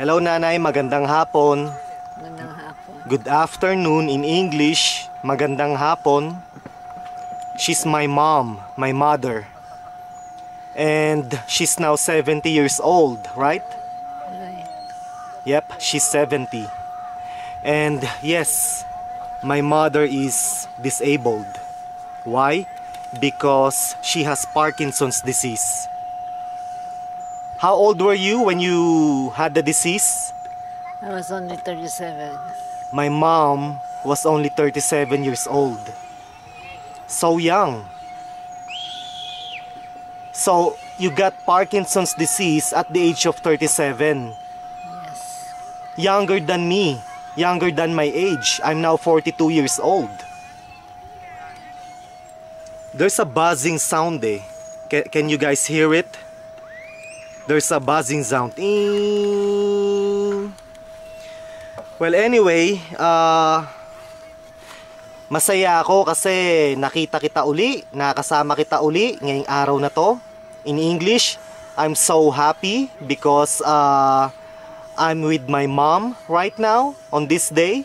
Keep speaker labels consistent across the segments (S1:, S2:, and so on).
S1: Hello nanay, magandang hapon.
S2: Magandang hapon.
S1: Good afternoon in English. Magandang hapon. She's my mom, my mother. And she's now 70 years old, right?
S2: Right.
S1: Yep, she's 70. And yes, my mother is disabled. Why? Because she has Parkinson's disease. How old were you when you had the disease?
S2: I was only 37.
S1: My mom was only 37 years old. So young. So you got Parkinson's disease at the age of 37.
S2: Yes.
S1: Younger than me. Younger than my age. I'm now 42 years old. There's a buzzing sound eh. Can you guys hear it? There's a buzzing sound. Well, anyway, masaya ako kasi nakita kita uli, nakasama kita uli ngayong araw na to. In English, I'm so happy because I'm with my mom right now on this day.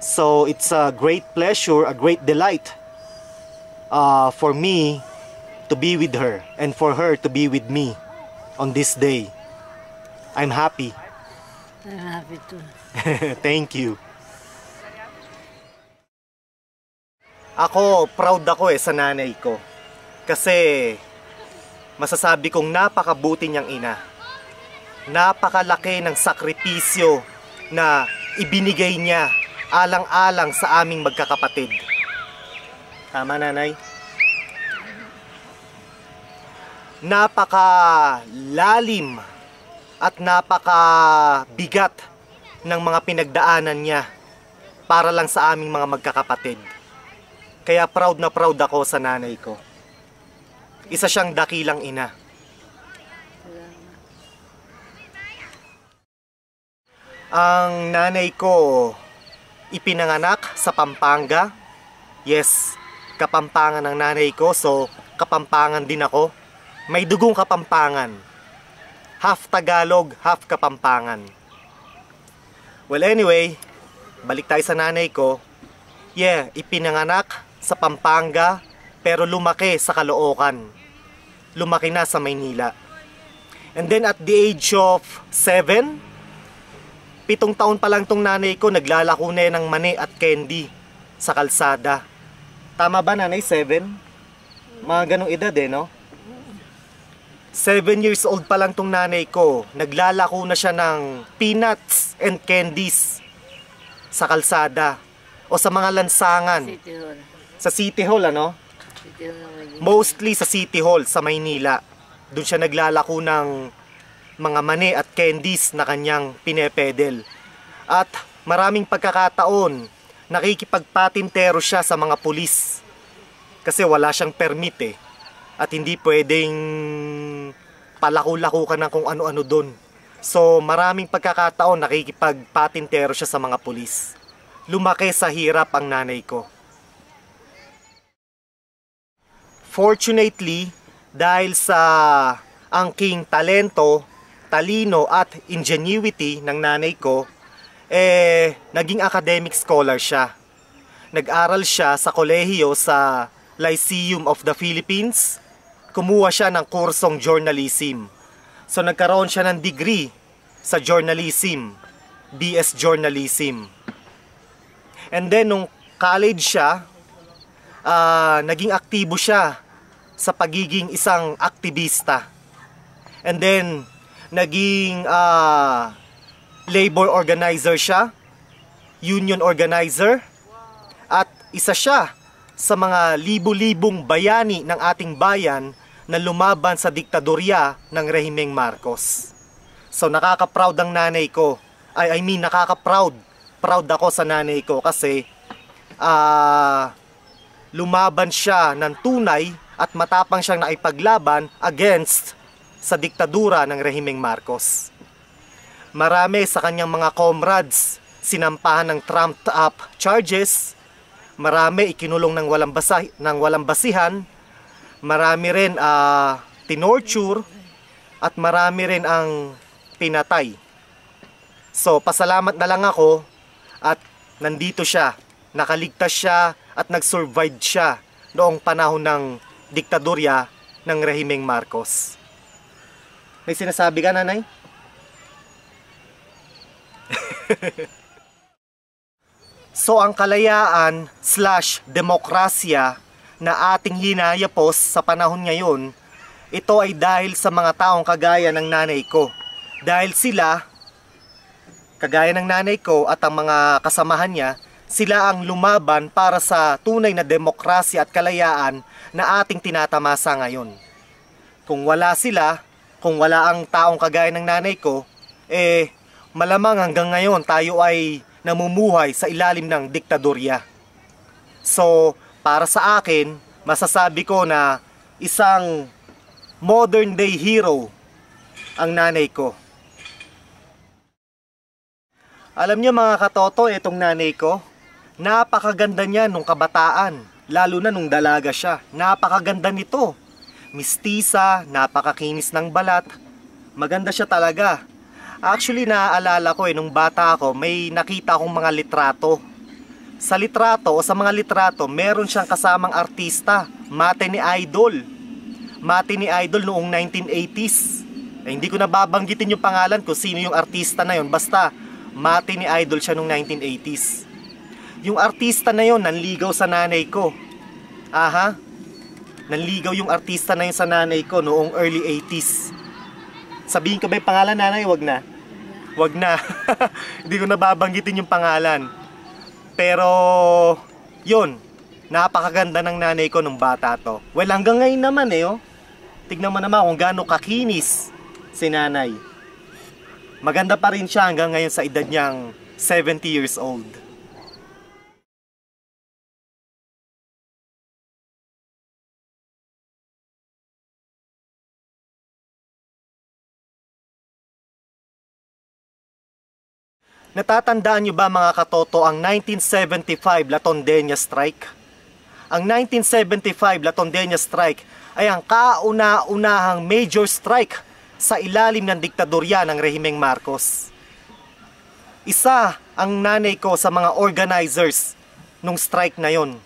S1: So it's a great pleasure, a great delight for me to be with her and for her to be with me on this day. I'm happy.
S2: I'm happy too.
S1: Thank you. Ako, proud ako sa nanay ko. Kasi masasabi kong napakabuti niyang ina. Napakalaki ng sakripisyo na ibinigay niya alang-alang sa aming magkakapatid. Tama, nanay? Napakalalim at napakabigat ng mga pinagdaanan niya para lang sa aming mga magkakapatid. Kaya proud na proud ako sa nanay ko. Isa siyang dakilang ina. Ang nanay ko ipinanganak sa Pampanga. Yes, Kapampangan ng nanay ko, so Kapampangan din ako. May dugong Kapampangan. Half Tagalog, half Kapampangan. Well, anyway, balik tayo sa nanay ko. Yeah, ipinanganak sa Pampanga, pero lumaki sa Caloocan. Lumaki na sa Maynila. And then at the age of 7, 7 taon pa lang tong nanay ko, naglalako na ng mani at candy sa kalsada. Tama ba nanay, 7? Mga ganong edad no? 7 years old pa lang tong nanay ko, naglalako na siya ng peanuts and candies sa kalsada o sa mga lansangan.
S2: City Hall.
S1: Sa City Hall, ano?
S2: City Hall ng Maynila.
S1: Mostly sa City Hall, sa Maynila. Doon siya naglalako ng mga mani at candies na kanyang pinepedel. At maraming pagkakataon, nakikipagpatintero siya sa mga pulis. Kasi wala siyang permit at hindi pwedeng palako-lako ka ng kung ano-ano doon. So maraming pagkakataon nakikipagpatintero siya sa mga pulis. Lumaki sa hirap ang nanay ko. Fortunately, dahil sa angking talento, talino at ingenuity ng nanay ko, naging academic scholar siya. Nag-aral siya sa kolehiyo sa Lyceum of the Philippines. Kumuha siya ng kursong journalism. So nagkaroon siya ng degree sa journalism, BS Journalism. And then nung college siya, naging aktibo siya sa pagiging isang aktivista. And then naging labor organizer siya, union organizer, at isa siya sa mga libu-libong bayani ng ating bayan na lumaban sa diktadorya ng rehimeng Marcos. So nakaka-proud ang nanay ko. Nakaka-proud. Proud ako sa nanay ko kasi lumaban siya ng tunay at matapang siyang naipaglaban against sa diktadura ng rehimeng Marcos. Marami sa kanyang mga comrades sinampahan ng trumped up charges. Marami ikinulong ng walang basihan. Marami rin tinorture at marami rin ang pinatay So, pasalamat na lang ako at nandito siya. Nakaligtas siya at nag-survive siya noong panahon ng diktadorya ng rehimeng Marcos. May sinasabi ka, nanay? So, ang kalayaan / demokrasya na ating hinayapos sa panahon ngayon, ito ay dahil sa mga taong kagaya ng nanay ko. Dahil sila, kagaya ng nanay ko at ang mga kasamahan niya, sila ang lumaban para sa tunay na demokrasya at kalayaan na ating tinatamasa ngayon. Kung wala sila, kung wala ang taong kagaya ng nanay ko, malamang hanggang ngayon tayo ay namumuhay sa ilalim ng diktadorya. So, para sa akin, masasabi ko na isang modern day hero ang nanay ko. Alam niyo mga katoto, itong nanay ko, napakaganda niya nung kabataan, lalo na nung dalaga siya. Napakaganda nito. Mistisa, napakakinis ng balat. Maganda siya talaga. Actually, naaalala ko nung bata ako, may nakita akong mga litrato. Sa litrato o sa mga litrato, meron siyang kasamang artista, Mate ni Idol. Mate ni Idol noong 1980s. Hindi ko na babanggitin yung pangalan kung sino yung artista na yon. Basta, Mate ni Idol siya noong 1980s. Yung artista na yon nanligaw sa nanay ko. Aha, nanligaw yung artista na yun sa nanay ko noong early 80s. Sabihin ko ba yung pangalan, nanay? Wag na. Wag na. Hindi ko na babanggitin yung pangalan. Pero, yun, napakaganda ng nanay ko nung bata to. Well, hanggang ngayon naman oh. Tignan mo naman kung gaano kakinis si nanay. Maganda pa rin siya hanggang ngayon sa edad niyang 70 years old. Natatandaan niyo ba mga katoto ang 1975 Latondenya Strike? Ang 1975 Latondenya Strike ay ang kauna-unahang major strike sa ilalim ng diktadorya ng rehimeng Marcos. Isa ang nanay ko sa mga organizers nung strike na yon.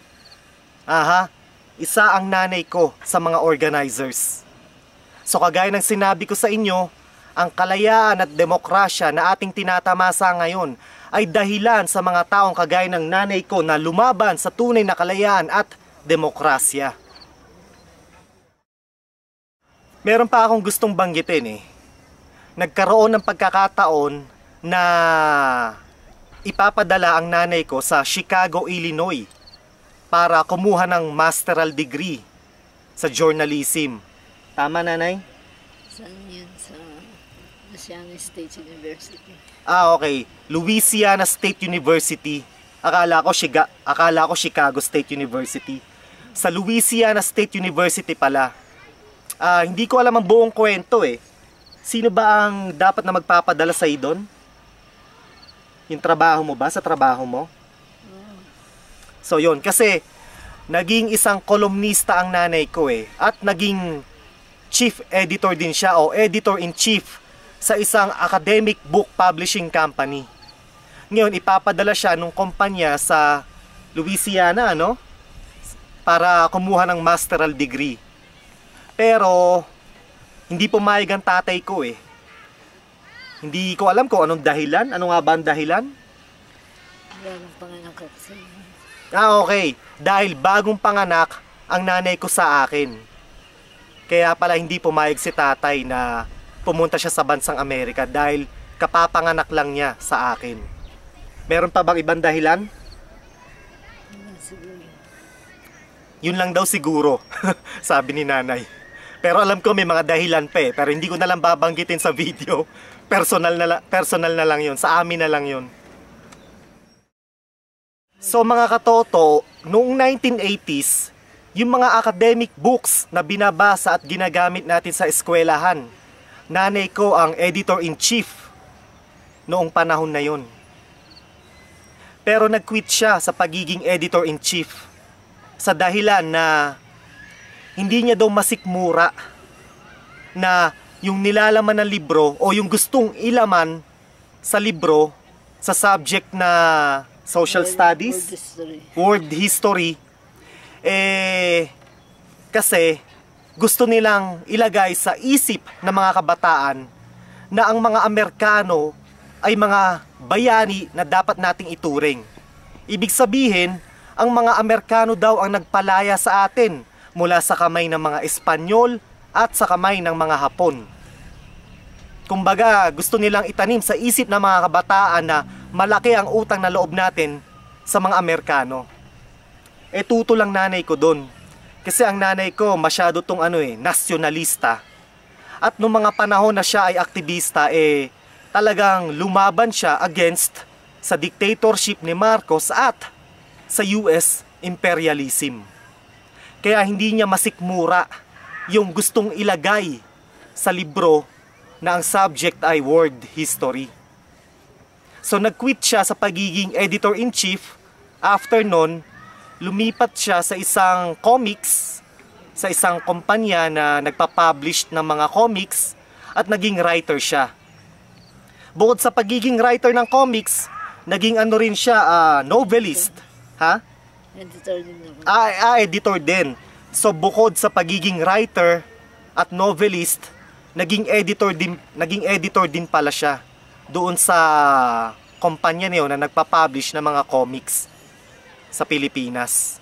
S1: Aha, isa ang nanay ko sa mga organizers. So kagaya ng sinabi ko sa inyo, ang kalayaan at demokrasya na ating tinatamasa ngayon ay dahilan sa mga taong kagaya ng nanay ko na lumaban sa tunay na kalayaan at demokrasya. Meron pa akong gustong banggitin Nagkaroon ng pagkakataon na ipapadala ang nanay ko sa Chicago, Illinois para kumuha ng masteral degree sa journalism. Tama, nanay?
S2: Saan yun? Sa Louisiana State University.
S1: Okay. Louisiana State University. Akala ko Chicago State University. Sa Louisiana State University pala. Hindi ko alam ang buong kwento Sino ba ang dapat na magpapadala sa doon? Yung trabaho mo ba? Sa trabaho mo? So yun, kasi naging isang kolumnista ang nanay ko at naging chief editor din siya o editor-in-chief sa isang academic book publishing company. Ngayon, ipapadala siya nung kumpanya sa Louisiana, para kumuha ng masteral degree. Pero, hindi pumayag ang tatay ko Hindi ko alam kung anong dahilan. Ano nga ba ang dahilan?
S2: Bagong panganak ako sa iyo.
S1: Okay. Dahil bagong panganak ang nanay ko sa akin. Kaya pala hindi pumayag si tatay na pumunta siya sa bansang Amerika dahil kapapanganak lang niya sa akin. Meron pa bang ibang dahilan?
S2: Siguro.
S1: Yun lang daw siguro, sabi ni nanay. Pero alam ko may mga dahilan pa pero hindi ko na lang babanggitin sa video. Personal na lang yun, sa amin na lang yun. So mga katoto, noong 1980s, yung mga academic books na binabasa at ginagamit natin sa eskwelahan, nanay ko ang editor-in-chief noong panahon na yun. Pero nag-quit siya sa pagiging editor-in-chief sa dahilan na hindi niya daw masikmura na yung nilalaman ng libro o yung gustong ilaman sa libro, sa subject na social studies, world history, kasi gusto nilang ilagay sa isip ng mga kabataan na ang mga Amerikano ay mga bayani na dapat nating ituring. Ibig sabihin, ang mga Amerikano daw ang nagpalaya sa atin mula sa kamay ng mga Espanyol at sa kamay ng mga Hapon. Kumbaga, gusto nilang itanim sa isip ng mga kabataan na malaki ang utang na loob natin sa mga Amerikano. Tuto lang nanay ko doon. Kasi ang nanay ko masyado tong nasyonalista. At nung mga panahon na siya ay aktivista, talagang lumaban siya against sa dictatorship ni Marcos at sa US imperialism. Kaya hindi niya masikmura yung gustong ilagay sa libro na ang subject ay world history. So nag-quit siya sa pagiging editor-in-chief. After nun, lumipat siya sa isang comics, sa isang kumpanya na nagpa-publish ng mga comics at naging writer siya. Bukod sa pagiging writer ng comics, naging rin siya, novelist. Ha?
S2: Editor din ako.
S1: Editor din. So bukod sa pagiging writer at novelist, naging editor din pala siya doon sa kumpanya niyo na nagpa-publish ng mga comics sa Pilipinas.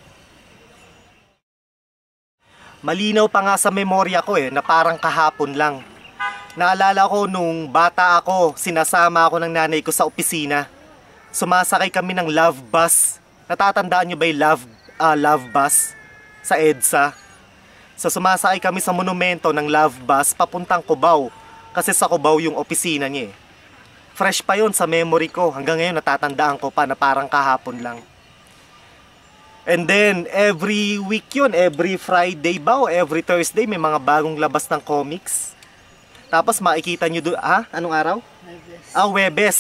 S1: Malinaw pa nga sa memorya ko na parang kahapon lang. Naalala ko nung bata ako, sinasama ako ng nanay ko sa opisina. Sumasakay kami ng love bus. Natatandaan nyo ba yung love bus sa EDSA? So sumasakay kami sa monumento ng love bus papuntang Cubao. Kasi sa Cubao yung opisina niya. Fresh pa yon sa memory ko. Hanggang ngayon natatandaan ko pa na parang kahapon lang. And then, every week yun, every Friday ba o every Thursday, may mga bagong labas ng comics. Tapos makikita nyo doon, anong araw?
S2: Webes.
S1: Webes.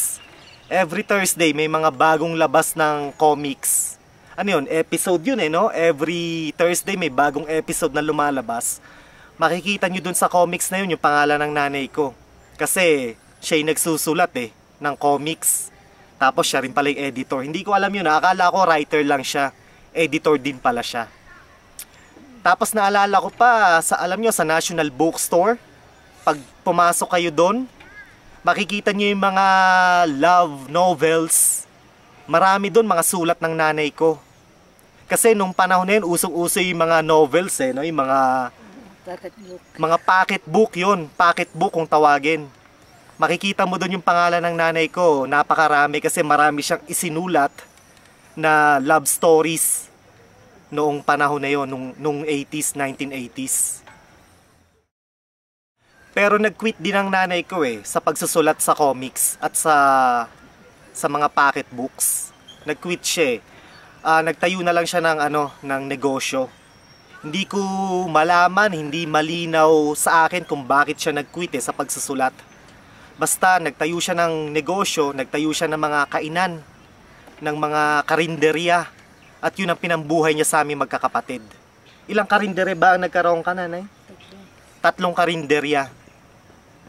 S1: Every Thursday, may mga bagong labas ng comics. Ano yun? Episode yun no? Every Thursday, may bagong episode na lumalabas. Makikita nyo doon sa comics na yun, yung pangalan ng nanay ko. Kasi, siya yung nagsusulat ng comics. Tapos siya rin pala yung editor. Hindi ko alam yun, akala ko writer lang siya. Editor din pala siya. Tapos naalala ko pa, alam nyo, sa National Bookstore, pag pumasok kayo doon, makikita nyo yung mga love novels. Marami doon mga sulat ng nanay ko. Kasi nung panahon na yun, usong-uso yung mga novels no? Yung mga pocket book yun. Pocket book kung tawagin. Makikita mo doon yung pangalan ng nanay ko. Napakarami kasi marami siyang isinulat na love stories noong panahon na yon, nung 80s, 1980s. Pero nag-quit din ang nanay ko sa pagsusulat sa comics at sa mga pocket books. Nag-quit siya nagtayo na lang siya ng negosyo. Hindi ko malaman, hindi malinaw sa akin kung bakit siya nag-quit sa pagsusulat. Basta nagtayo siya ng negosyo, nagtayo siya ng mga kainan, ng mga karinderya, at yun ang pinambuhay niya sa aming magkakapatid. Ilang karinderya ba ang nagkaroon ka, nanay? 3 karinderya.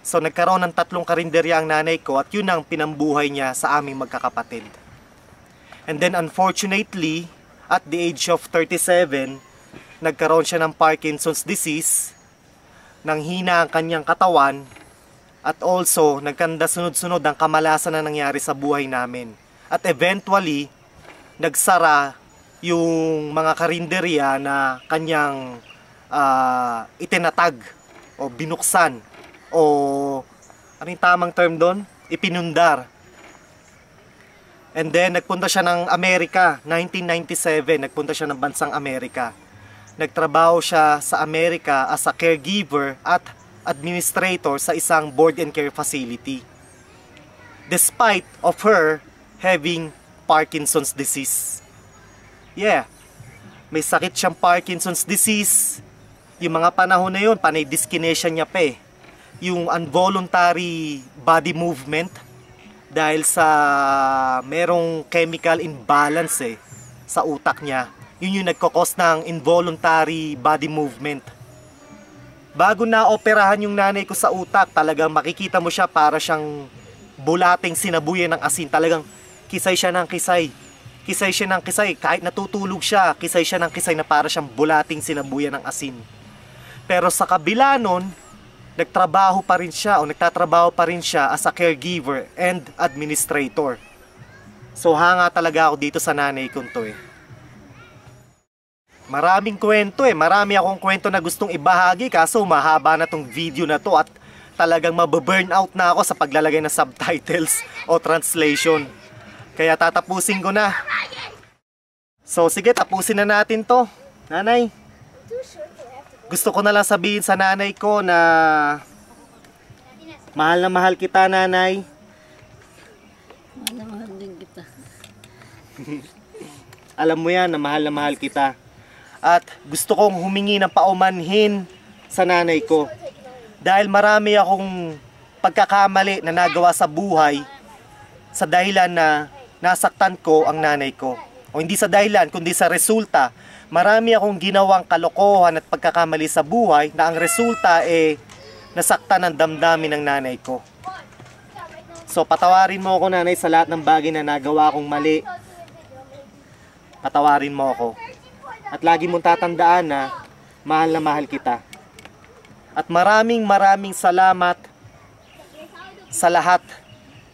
S1: So nagkaroon ng 3 karinderya ang nanay ko at yun ang pinambuhay niya sa aming magkakapatid. And then unfortunately, at the age of 37, nagkaroon siya ng Parkinson's disease, nang hina ang kanyang katawan, at also nagkanda sunod-sunod ang kamalasan na nangyari sa buhay namin. At eventually, nagsara yung mga karinderya na kanyang itinatag o binuksan o ano yung tamang term doon? Ipinundar. And then nagpunta siya ng Amerika, 1997, nagpunta siya ng bansang Amerika. Nagtrabaho siya sa Amerika as a caregiver at administrator sa isang board and care facility. Despite of her having Parkinson's disease. Yeah, may sakit siyang Parkinson's disease. Yung mga panahon na yun, panay dyskinesia niya pa Yung involuntary body movement dahil sa merong chemical imbalance sa utak niya. Yun yung nagkakos ng involuntary body movement. Bago na operahan yung nanay ko sa utak, talagang makikita mo siya para siyang bulating sinabuyan ng asin. Talagang kisay siya ng kisay. Kisay siya ng kisay. Kahit natutulog siya, kisay siya ng kisay na para siyang bulating sinabuyan ng asin. Pero sa kabila nun, nagtatrabaho pa rin siya as a caregiver and administrator. So hanga talaga ako dito sa nanay ko to eh. Maraming kwento eh. Marami akong kwento na gustong ibahagi kaso mahaba na tong video na to at talagang mababurn out na ako sa paglalagay ng subtitles o translation. Kaya tatapusin ko na. So sige, tapusin na natin to. Nanay, gusto ko na lang sabihin sa nanay ko na mahal kita, nanay.
S2: Mahal na mahal din kita.
S1: Alam mo yan na mahal kita. At gusto kong humingi ng paumanhin sa nanay ko. Dahil marami akong pagkakamali na nagawa sa buhay sa dahilan na nasaktan ko ang nanay ko. O hindi sa dahilan, kundi sa resulta. Marami akong ginawang kalokohan at pagkakamali sa buhay na ang resulta nasaktan ang damdamin ng nanay ko. So patawarin mo ako, nanay, sa lahat ng bagay na nagawa kong mali. Patawarin mo ako. At lagi mong tatandaan na mahal kita. At maraming salamat sa lahat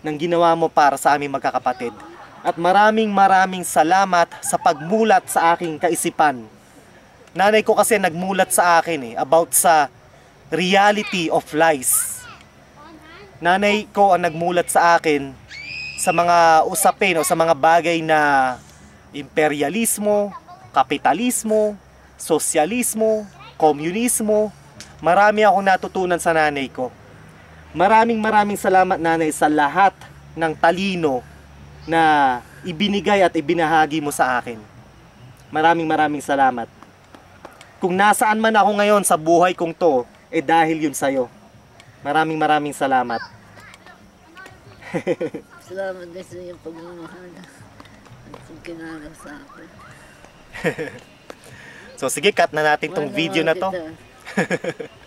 S1: ng ginawa mo para sa aming magkakapatid. At maraming salamat sa pagmulat sa aking kaisipan. Nanay ko kasi nagmulat sa akin about sa reality of lies. Nanay ko ang nagmulat sa akin sa mga usapin o sa mga bagay na imperialismo, kapitalismo, sosyalismo, komunismo. Marami akong natutunan sa nanay ko. Maraming salamat, nanay, sa lahat ng talino na ibinigay at ibinahagi mo sa akin. Maraming salamat. Kung nasaan man ako ngayon sa buhay kong to, dahil yun sa'yo. Maraming salamat.
S2: Salamat din sa iyong pagmamahal at pagkinagaw sa akin.
S1: So sige, cut na natin tong video na to.
S2: Mahal na mahal kita.